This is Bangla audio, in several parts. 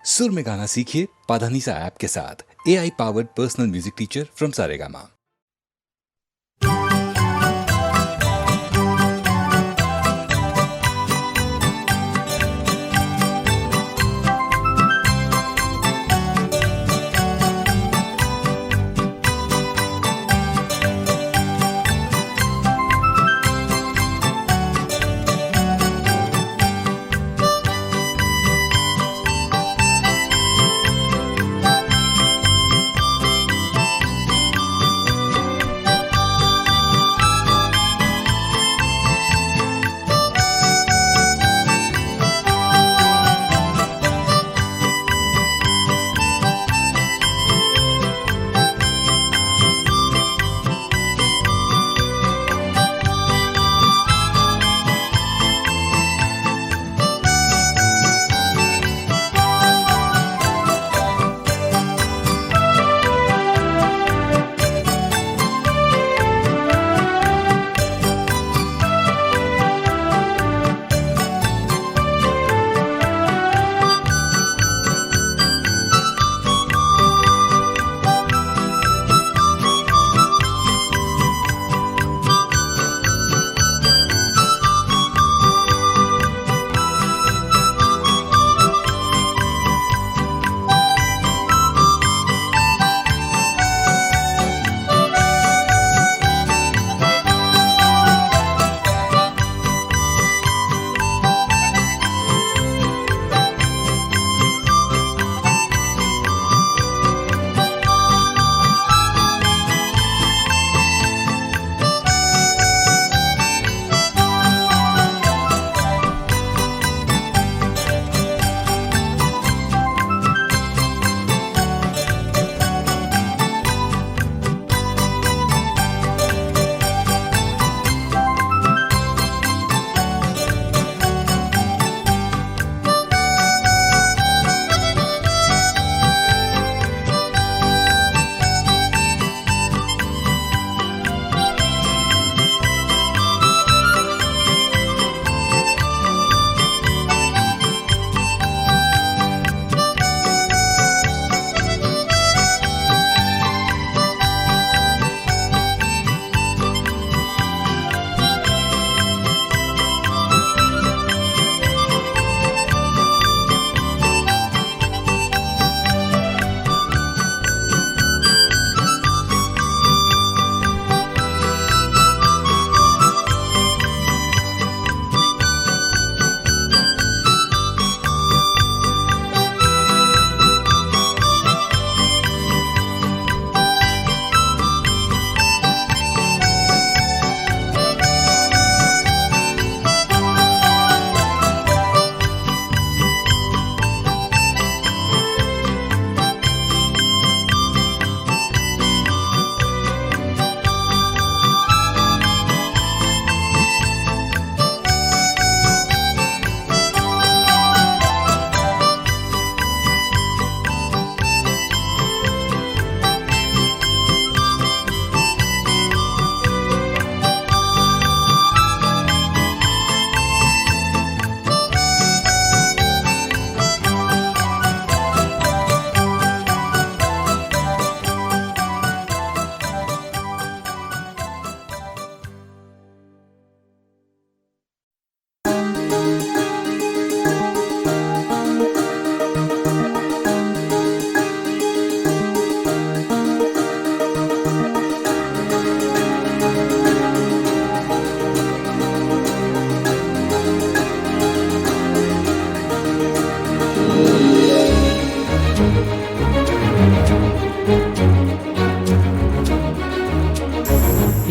सुर में गाना सीखिए पाधानीसा ऐप के साथ। AI powered personal music teacher from Saregama.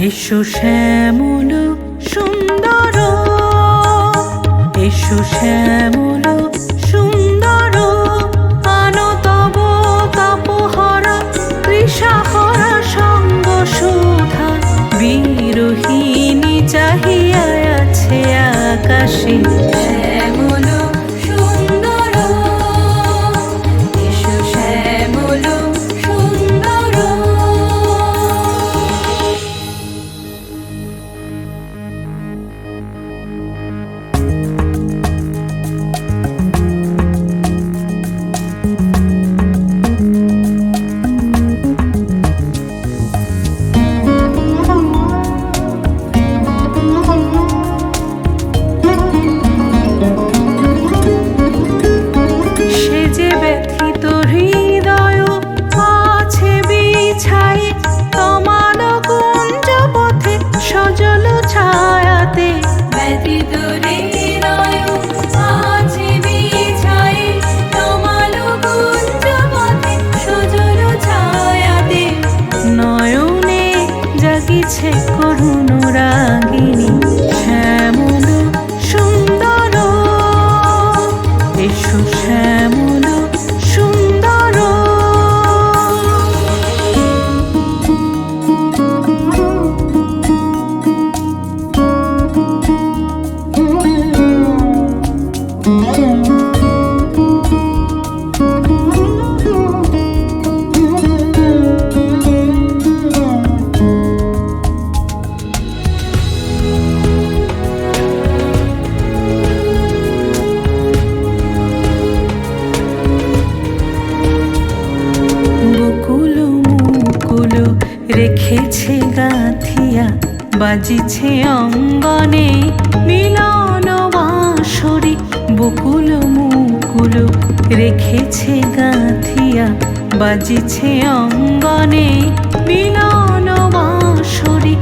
এসো শ্যামল সুন্দর, এসো শ্যামল সুন্দর, আনো তব তাপহরা তৃষাহরা সঙ্গ সুধা। বিরোহিণী চাহিয়া আছে আকাশে শ্যামল সুন্দর, এসো শ্যামল সুন্দর। রেখেছে গাঁথিয়া বাজিছে অঙ্গনে মিলন বাঁশরি বকুল মুকুল রেখেছে গাঁথিয়া বাজিছে অঙ্গনে মিলন বাঁশরি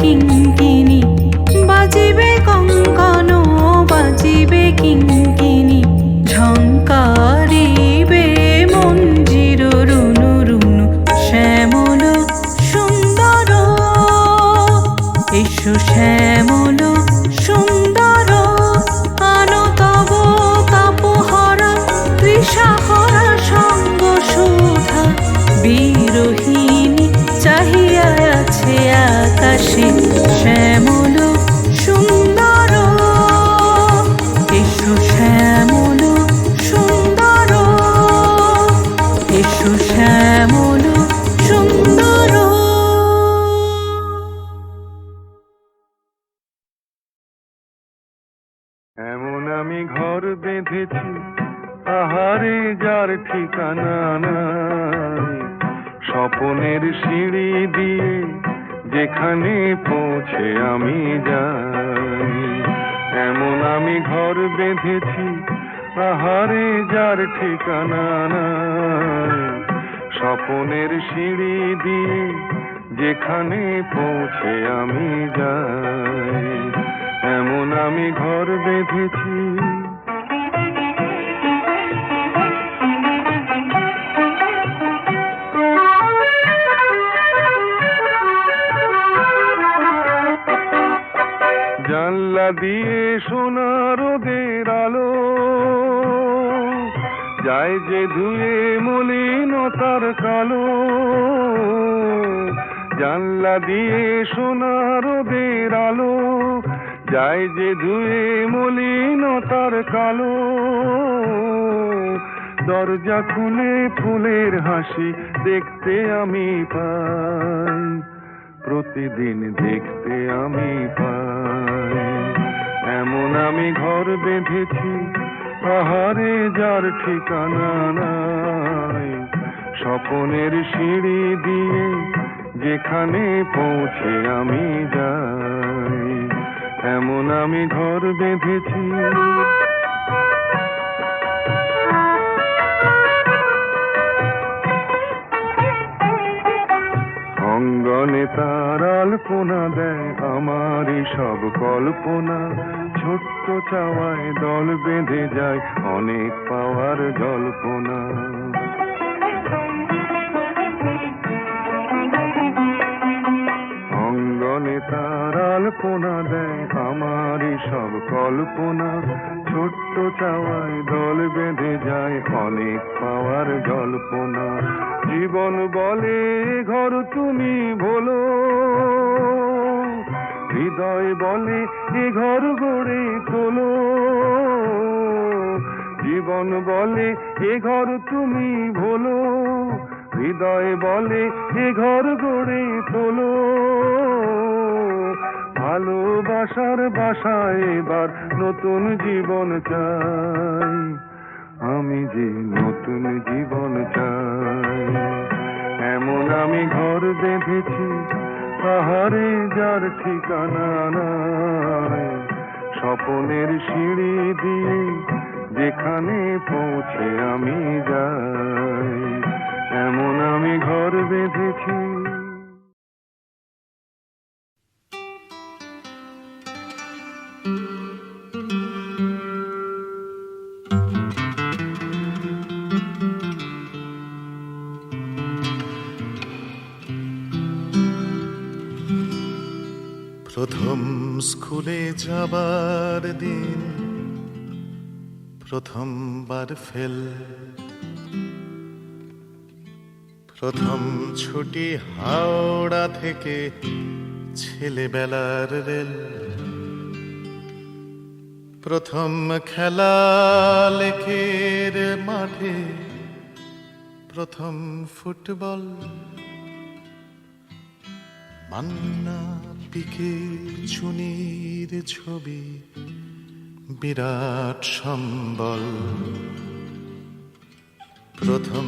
কিঙ্কিনি বাজিবে কঙ্কন বাজিবে কিঙ্কিনি ঝঙ্কারিবে মঞ্জির রুনু রুনু শ্যামল সুন্দর এসো শ্যামল সুন্দর আনো তব কাপহরা তৃষাহরা সঙ্গ সুধা বিরোহিণী চাহিয়া আছে আকাশে শ্যামল সুন্দর এসো শ্যামল সুন্দর এসো শ্যামল সুন্দর। এমন আমি ঘর বেঁধেছি আহারে যার ঠিকানা নাই, স্বপনের সিঁড়ি দিয়ে যেখানে পৌঁছে আমি যাই। এমন আমি ঘর বেঁধেছি আহারে যার ঠিকানা নাই, স্বপনের সিঁড়ি দিয়ে যেখানে পৌঁছে আমি যাই। এমন আমি ঘর বেঁধেছি। জানলা দিয়ে সোনা রোদের আলো যায় যে ধুয়ে মলিনতার কালো, জানলা দিয়ে সোনা রোদের আলো যায় যে ধুয়ে মলিনতার কালো। দরজা খুলে ফুলের হাসি দেখতে আমি পাই, প্রতিদিন দেখতে আমি পাই। এমন আমি ঘর বেঁধেছি পাহাড়ে যার ঠিকানা নাই, স্বপনের সিঁড়ি দিয়ে যেখানে পৌঁছে আমি যাই। এমন আমি ঘর বেঁধেছি। অঙ্গনে তার আলপনা দেয় আমারই সব কল্পনা, ছোট্ট চাওয়ায় দল বেঁধে যায় অনেক পাওয়ার জল্পনা। অঙ্গনে তার আলপনা দেয় আমারই সব কল্পনা, ছোট্ট চাওয়ায় দল বেঁধে যায় অনেক পাওয়ার জল্পনা। জীবন বলে ঘর তুমি ভোলো, হৃদয় বলে এ ঘর গড়ে তোলো। জীবন বলে এ ঘর তুমি ভোলো, হৃদয় বলে এ ঘর গড়ে তোলো। ভালোবাসার বাসায় এবার নতুন জীবন চাই, আমি যে নতুন জীবন চাই। এমন আমি ঘর বেঁধেছি পাহাড়ে যার ঠিকানা নাই, স্বপনের সিঁড়ি দিয়ে যেখানে পৌঁছে আমি যাই। এমন আমি ঘর বেঁধেছি। প্রথম স্কুলে যাবার দিন, প্রথমবার ফেল, প্রথম ছুটি হাওড়া থেকে ছেলেবেলার রেল, প্রথম খেলা লেকের মাঠে, প্রথম ফুটবল, মান্না পিকে চুনির ছবি, বিরাট সম্বল। প্রথম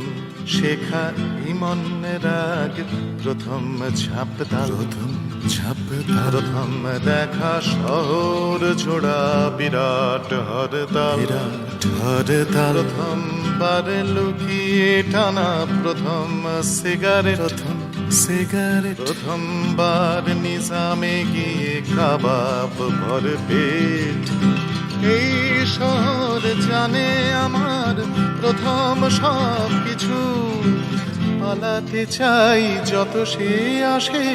শেখা ইমন রাগ, প্রথম ঝাঁপতাল, প্রথম দেখা শহর জোড়া, বিরাট হরতাল, প্রথমবার লুকিয়ে টানা, প্রথম সিগারেট, প্রথমবার নিজামে গিয়ে কাবাব ভর পেট। এই শহর জানে আমার প্রথম সব কিছু, পালাতে চাই যত সে আসে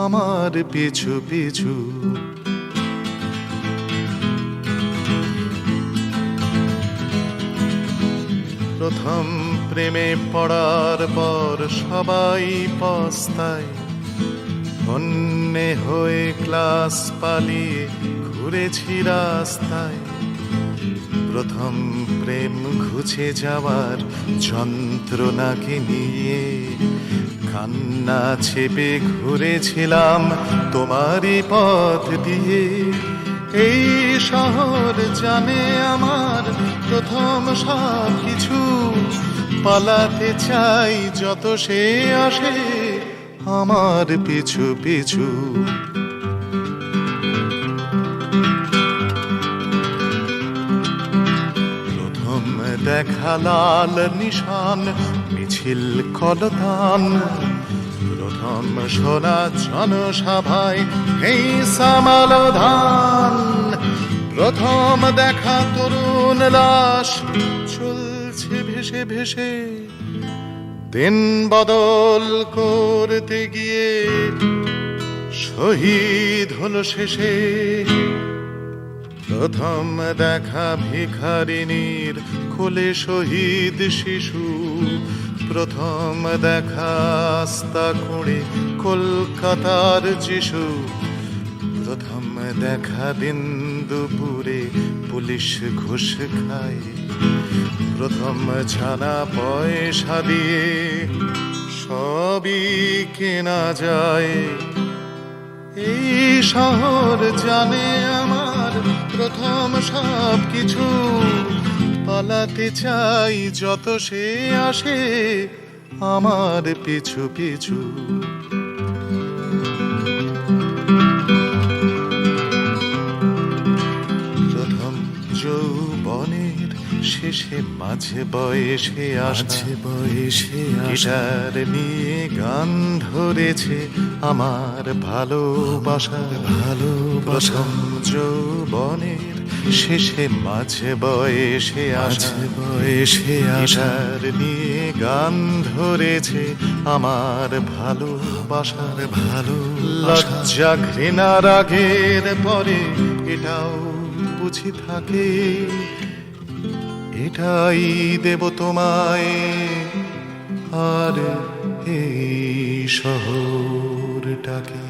আমার পিছু পিছু। প্রথম প্রেমে পড়ার পর সবাই পস্তায়, অন্যে হয়ে ক্লাস পালিয়ে ঘুরেছি রাস্তায়। প্রথম প্রেম ঘুচে যাওয়ার যন্ত্রণাকে নিয়ে, কান্না চেপে ঘুরেছিলাম তোমারই পথ দিয়ে। এই শহর জানে আমার প্রথম সব কিছু, পালাতে চাই যত সে আসে আমার পিছু পিছু। প্রথম দেখা লাল নিশান, মিছিল কলতান, প্রথম শোনা জনসভায় এই সামালধান। প্রথম দেখা তরুণ লাশ চলছে ভেসে ভেসে, দিন বদল করতে গিয়ে শহীদ হলো শেষে। প্রথম দেখা ভিখারিনীর কোলে শহীদ শিশু, প্রথম দেখা আস্তা করে কলকাতার যিশু। প্রথম দেখা দিন দুপুরে পুলিশ ঘুষ খায়, প্রথম ছানা পয়সা দিয়ে সবই কেনা যায়। এই শহর জানে আমার প্রথম সব কিছু, পালাতে চাই যত সে আসে আমার পিছু পিছু। প্রথম যৌবনের শেষে মাঝে বয়সে আসে, গিটার নিয়ে গান ধরেছে আমার ভালোবাসার প্রথম যৌবনের শেষে মাঝে বয়সে আসে, গিটার নিয়ে গান ধরেছে আমার ভালোবাসার লজ্জা ঘৃণা রাগের পরে এটাও বুঝি থাকে, এটাই দেব তোমায় আর এই শহরটাকে।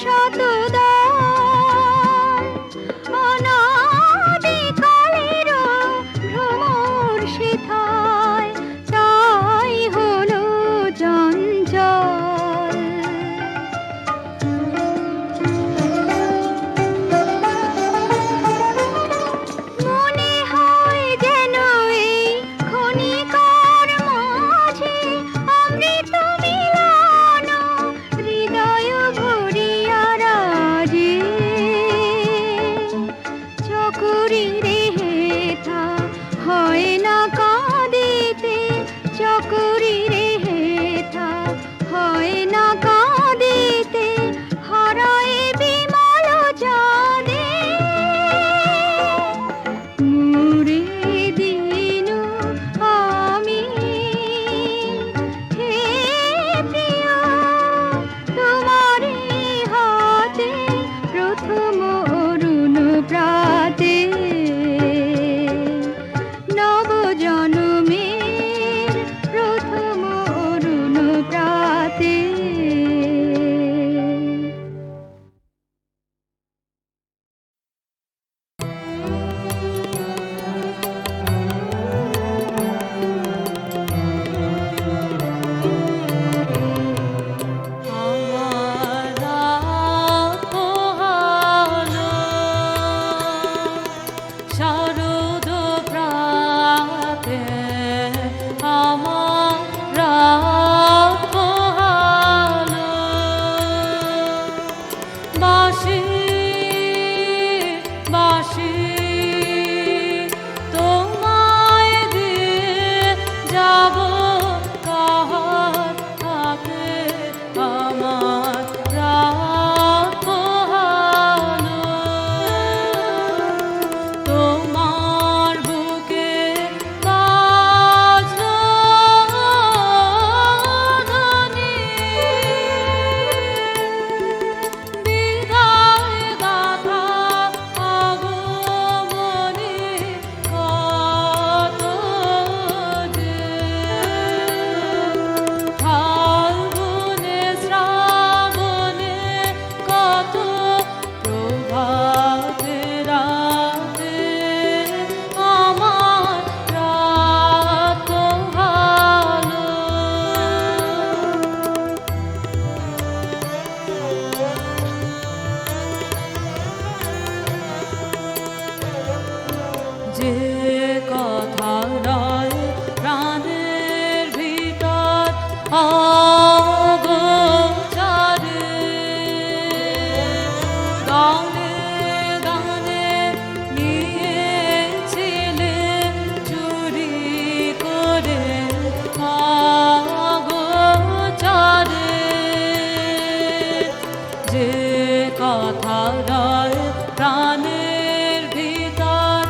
শতদল অনাদিকালেরও ভ্রমর সেথায় তাই হলো চঞ্চল। মনে হয় যেন এই ক্ষণিকার মাঝে অমৃত মিলন হৃদয় ভরিয়া রাজে। চকরি রে হেথা হয় না কাঁদিতে, চকরি রে হেথা হয় না কাঁদিতে, হারায় বিমল চাঁদে। মুরে দিনু আমি হে প্রিয় তোমারি হাতে প্রথম অরুণ প্রাতে। নব জনমের প্রথম অরুণ প্রাতে। আমার রাত পোহালো শারদ প্রাতে, আমার রাত পোহালো বাঁশি বাঁশি তোমায় দিয়ে যাব কাহার থাকে, আমার রাত পোহালো তোমার বুকে বাজলো ধ্বনি, বিদায় গাথা আগমনী কত যে। ফাল্গুনে শ্রাবণে কত প্রভাতে রাতে, আমার রাত পোহালো। যে কথা রয় প্রাণের ভিতর অগোচরে, গানে গানে নিয়েছিলে চুরি করে অগোচরে। যে কথা রয় প্রাণের ভিতর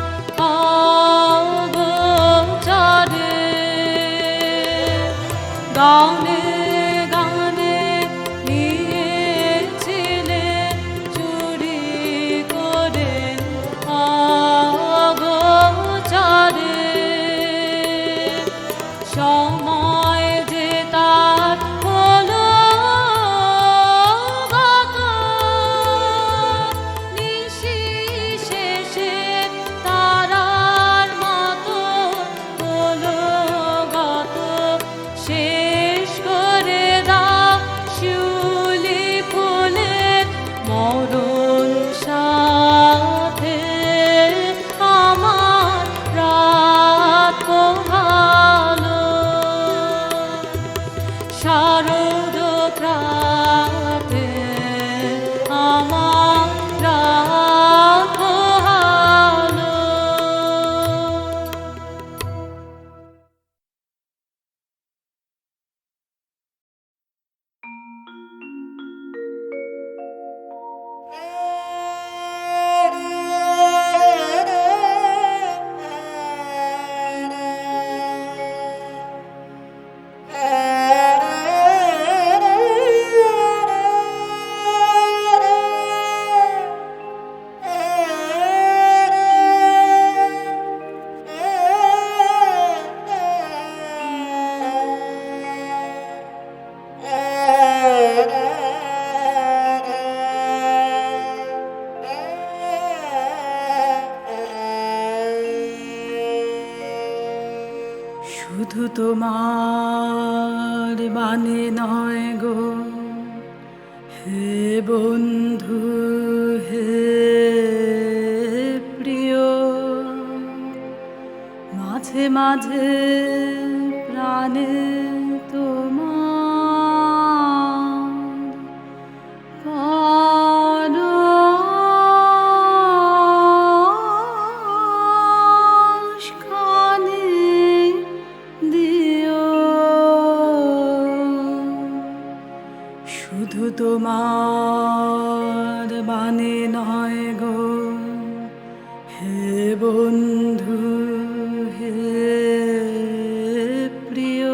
অগোচরে, গানে গানে নিয়েছিলে চুরি করে অগোচরে। সময় যে তার হলো গত, নিশি তোমার বাণী নয় গো হে বন্ধু হে প্রিয়, মাঝে মাঝে প্রাণে তোমার পরশখানি দিও, শুধু তোমার বাণী নয় গো হে বন্ধু হে প্রিয়।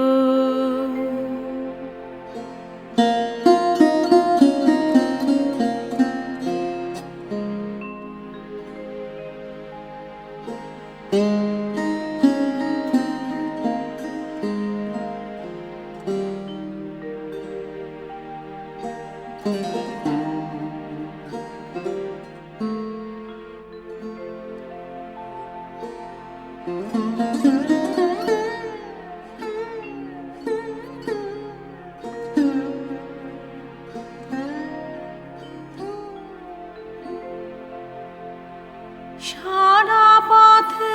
সারা পথের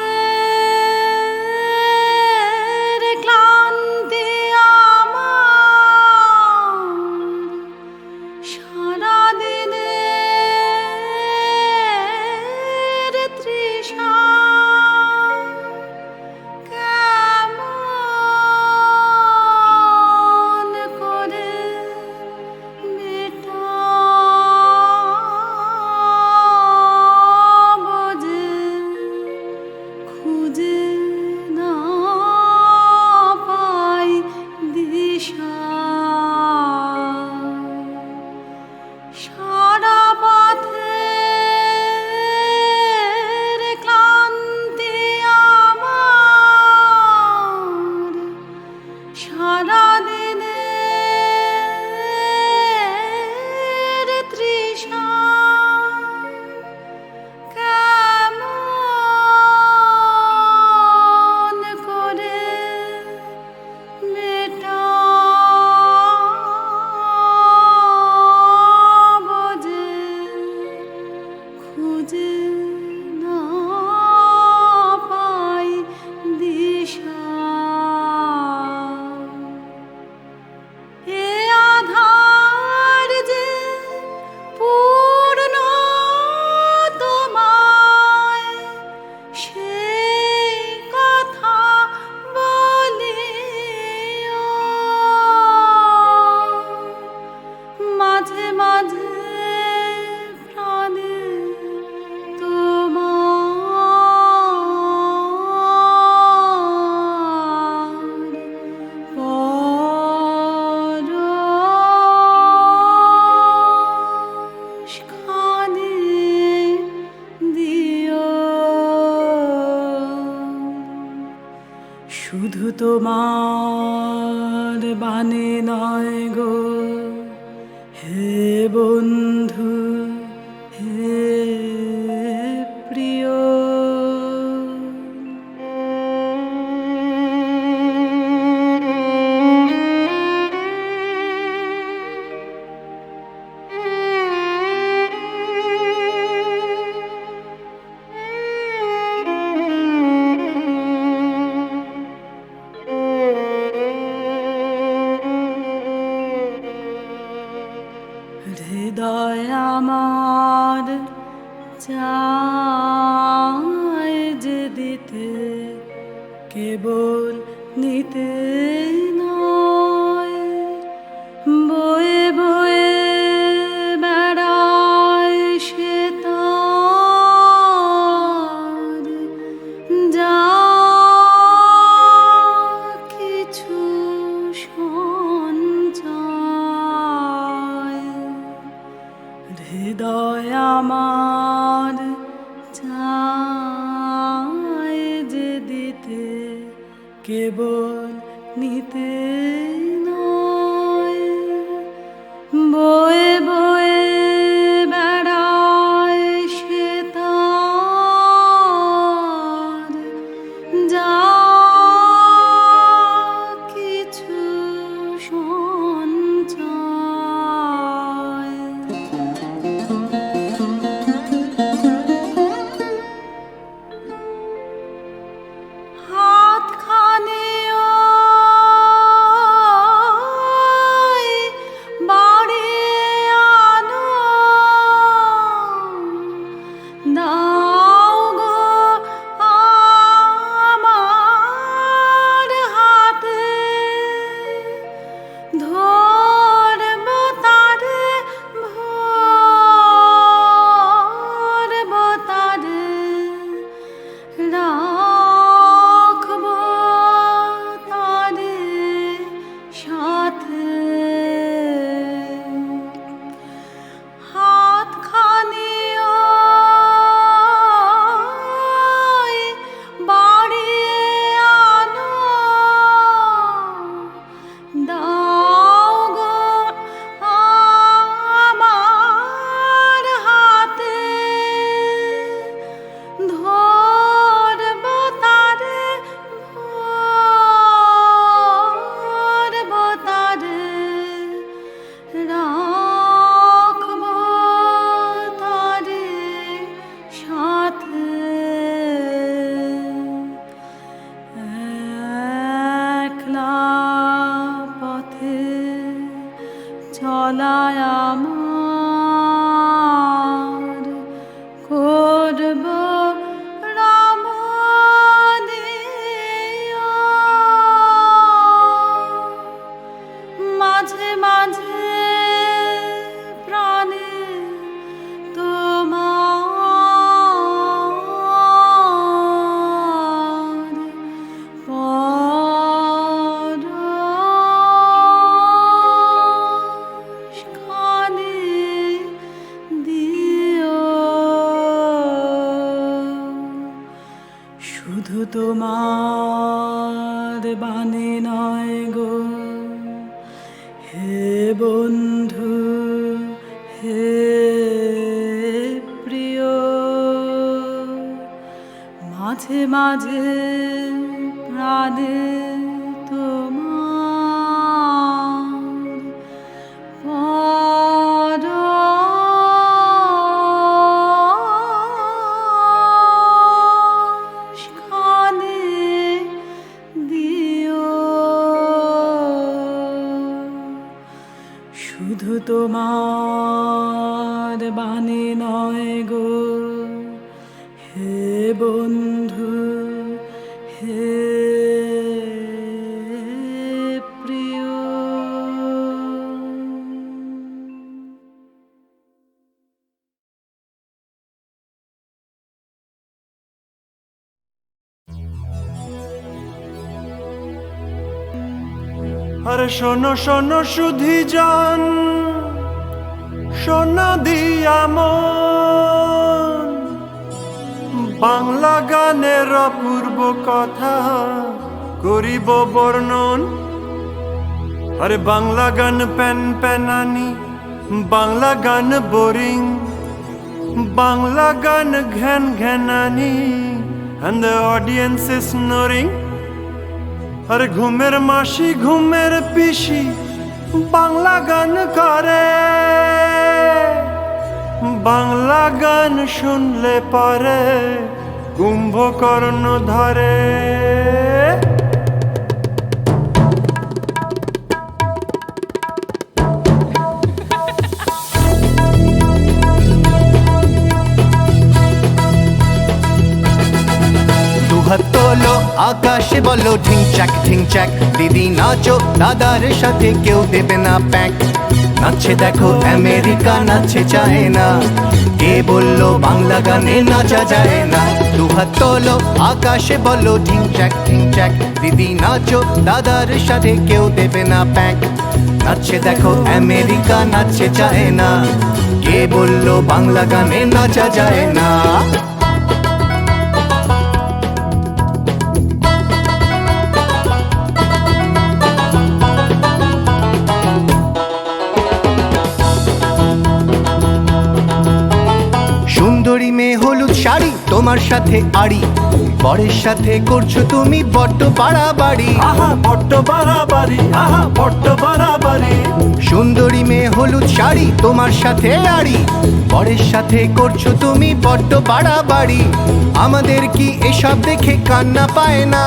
ক্লান্তি আমার, সারা দিনের তৃষা কেমন করে মেটাবো যে, খুঁজে না পাই দিশা। সারা পথের ক্লান্তি আমার, সারা দিনের তৃষা কেমন করে মেটাবো যে, খুঁজে না পাই দিশা। এ আধার যে পূর্ণ তোমায়, সেই কথা বলিও, মাঝে মাঝে প্রাণে তোমার পরশখানি দিও, শুধু তোমার বাণী নয় গো হে বন্ধু হে প্রিয়। হৃদয় আমার চায় যে দিতে, কেবল নিতে নয়, বয়ে বয়ে বেড়ায় সে তার যা কিছু সঞ্চয়। হৃদয় আমার চায় যে দিতে, কেবল নিতে নয়, বয়ে বয়ে বেড়ায় সে তার যা হাতখানি ওই বাড়িয়ে আনো, দাও গো আমার হাতে, ধরব তারে ভরব তারে, রাখব তারে সাথে। হাতখানি ওই বাড়িয়ে আনো, দাও গো আমার হাতে, ধরব তারে ভরব তারে, রাখব তারে সাথে। একলা পথে চলায় আমার, করব রমণীয়, মাঝে মাঝে প্রাণে তোমার পরশখানি দিও। শুধু তোমার বাণী নয় গো হে বন্ধু, হে প্রিয়, মাঝে মাঝে প্রাণে তোমার পরশখানি দিও। শুধু তোমার বাণী নয় গো হে বন্ধু, হে প্রিয়। আরে শোনো শোনো সুধী জন, সোনা দিয়া মন, বাংলা গানের অপূর্ব কথা করিব বর্ণন। আরে বাংলা গান প্যান প্যানানি, বাংলা গান বোরিং, বাংলা গান ঘ্যান ঘ্যানানি, and the audience is snoring. আরে ঘুমের মাসি ঘুমের পিসি বাংলা গান করে, বাংলা গান শুনলে পরে কুম্ভকর্ণ ধরে। দুহাত তোলো আকাশে বলো ঢিং চ্যাক, দিদি নাচো দাদার সাথে কেউ দেবে না প্যাক। নাচছে দেখো আমেরিকা, নাচছে চায়না, কে বললো বাংলা গানে নাচা যায় না। দুহাত তোলো আকাশে বলো ঢিং চ্যাক, দিদি নাচো দাদার সাথে কেউ দেবে না প্যাক। নাচছে দেখো আমেরিকা, নাচছে চায়না, কে বললো বাংলা গানে নাচা যায় না। সুন্দরী মেয়ে হলুদ শাড়ি, তোমার সাথে আড়ি, বরের সাথে করছো তুমি বড্ড বাড়াবাড়ি। আহা বড্ড বাড়াবাড়ি, আহা বড্ড বাড়াবাড়ি। সুন্দরী মেয়ে হলুদ শাড়ি, তোমার সাথে আড়ি, বরের সাথে করছো তুমি বড্ড বাড়াবাড়ি। আমাদের কি এসব দেখে কান্না পায় না?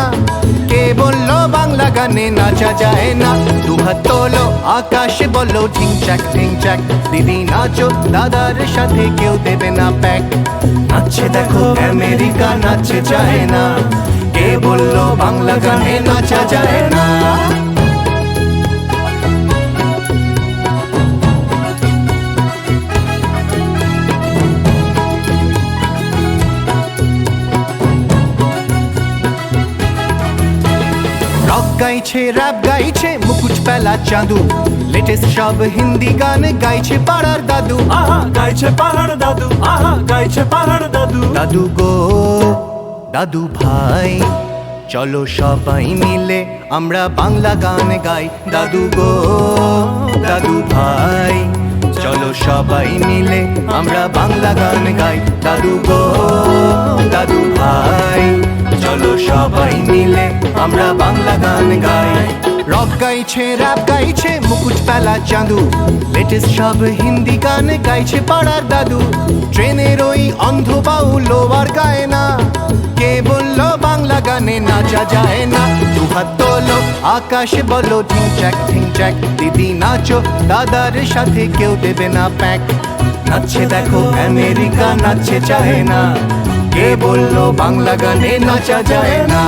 কে বললো বাংলা গানে নাচা যায় না? দুহাত তোলো আকাশে বলো ঢিংচাক ঢিংচাক, দিদি নাচো দাদার সাথে কেউ দেবে না প্যাক। নাচছে দেখো আমেরিকা, নাচছে যায় না। কে বললো বাংলা গানে নাচা যায় না? রক গাইছে, র‍্যাপ গাইছে, মুকুট পেলা চাঁদু, লেটেস্ট সব হিন্দি গান গাইছে পাড়ার দাদু। আহা গাইছে পাহাড় দাদু, আহা গাইছে পাহাড় দাদু। দাদু গো দাদু ভাই, চলো সবাই মিলে আমরা বাংলা গান গাই। দাদু গো দাদু ভাই, চলো সবাই মিলে আমরা বাংলা গান গাই। দাদু গো দাদু ভাই, চলো সবাই মিলে আমরা বাংলা গান গাই। রক গাইছে, র‍্যাপ গাইছে, মুকুট পেলা চাঁদু, লেটেস্ট সব হিন্দি গান গাইছে পাড়ার দাদু। ট্রেনের ওই অন্ধ বাউল আর গায় না। কে বললো বাংলা গানে নাচা যায় না? দুহাত তোলো আকাশে বলো ঢিংচাক ঢিংচাক, দিদি নাচো দাদার সাথে কেউ দেবে না প্যাক। নাচছে দেখো আমেরিকা, নাচছে চায় না। কে বললো বাংলা গানে নাচা যায় না?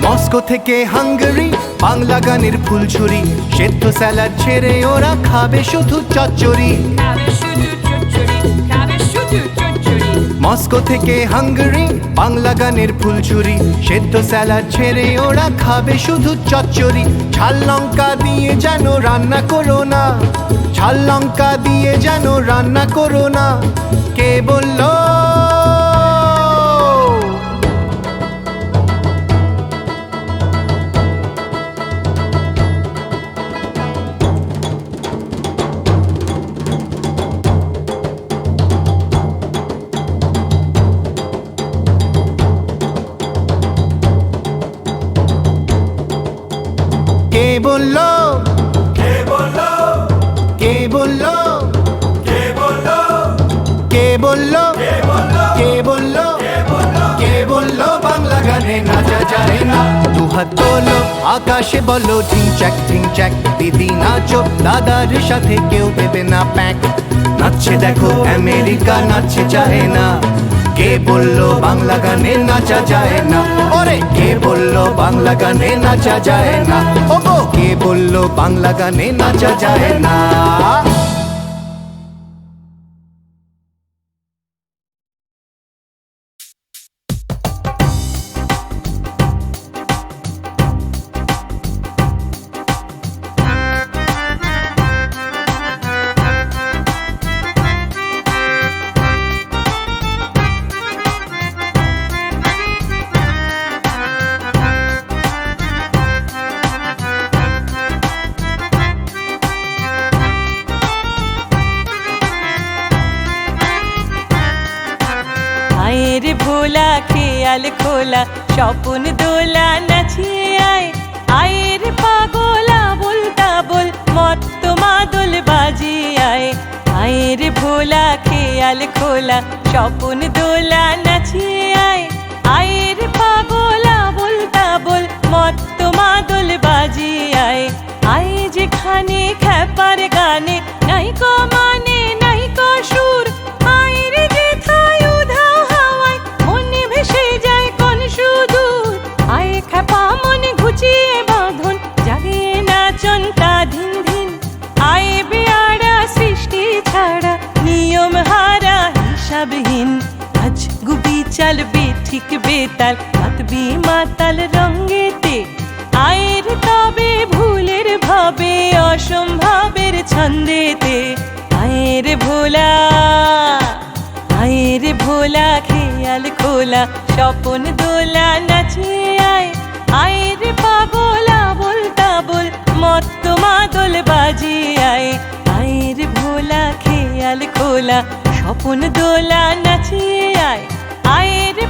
মস্কো থেকে হাঙ্গেরি, বাংলা গানের ফুলছড়ি, সেদ্ধ স্যালাড ছেড়ে ওরা খাবে শুধু চচ্চড়ি। মস্কো থেকে হাঙ্গেরি, বাংলা গানের ফুলছড়ি, সেদ্ধ স্যালাড ছেড়ে ওরা খাবে শুধু চচ্চড়ি। ঝাল লঙ্কা দিয়ে যেন রান্না করো না, ঝাল লঙ্কা দিয়ে যেন রান্না করো না। কে বললো? কে বললো? কে বললো? কে বললো? কে বললো? কে বললো? কে বললো? কে বললো? কে বললো বাংলা গানে নাচা যায় না? দুহাত তোলো আকাশে বলো ঢিংচাক ঢিংচাক, দিদি নাচো দাদার সাথে কেউ দেবে না প্যাক। নাচছে দেখো আমেরিকা, নাচছে চায় না। কে বললো বাংলা গানে নাচা যায় না? ওরে কে বললো বাংলা গানে নাচা যায় না? ওগো কে বললো বাংলা গানে নাচা যায় না? আয়ের ভোলা খেয়াল খোলা, স্বপন দোলা নাচিয়ে আয়। আয়ের পাগলা বলতা বল, মত্ত মাদল বাজিয়ে আয়। আয়ের ভোলা খেয়াল খোলা, স্বপন দোলা নাচিয়ে আয়। আয়ের পাগলা বলতা বল, মত্ত মাদল বাজিয়ে আয়। আয় যেখানে খ্যাপার গানে নাই কো মানে নাই কো সুর। আয়ের যেথায় উধাও হাওয়ায় মনে ভেসে যায় কোন সুদূর। আয় খ্যাপা মনে ঘুচিয়ে বাঁধন, জাগিয়ে নাচন তা ধিন ধিন। আয় বেয়ারা সৃষ্টি ছাড়া, নিয়ম হারা হিসাবহীন। আজ গুবি চলবে ঠিক বেতাল, মাতবি মাতাল রঙ্গেতে। আয়ের তবে ভুলের ভাবে, অসম্ভবের ছন্দেতে। ভোলা খেয়াল খোলা স্বপন দোলা নাচিয়ে আয় রে পাগলা বলতা বল মত্ত মাদল বাজিয়ে আয় রে ভোলা খেয়াল খোলা স্বপন দোলা নাচিয়ে আয় রে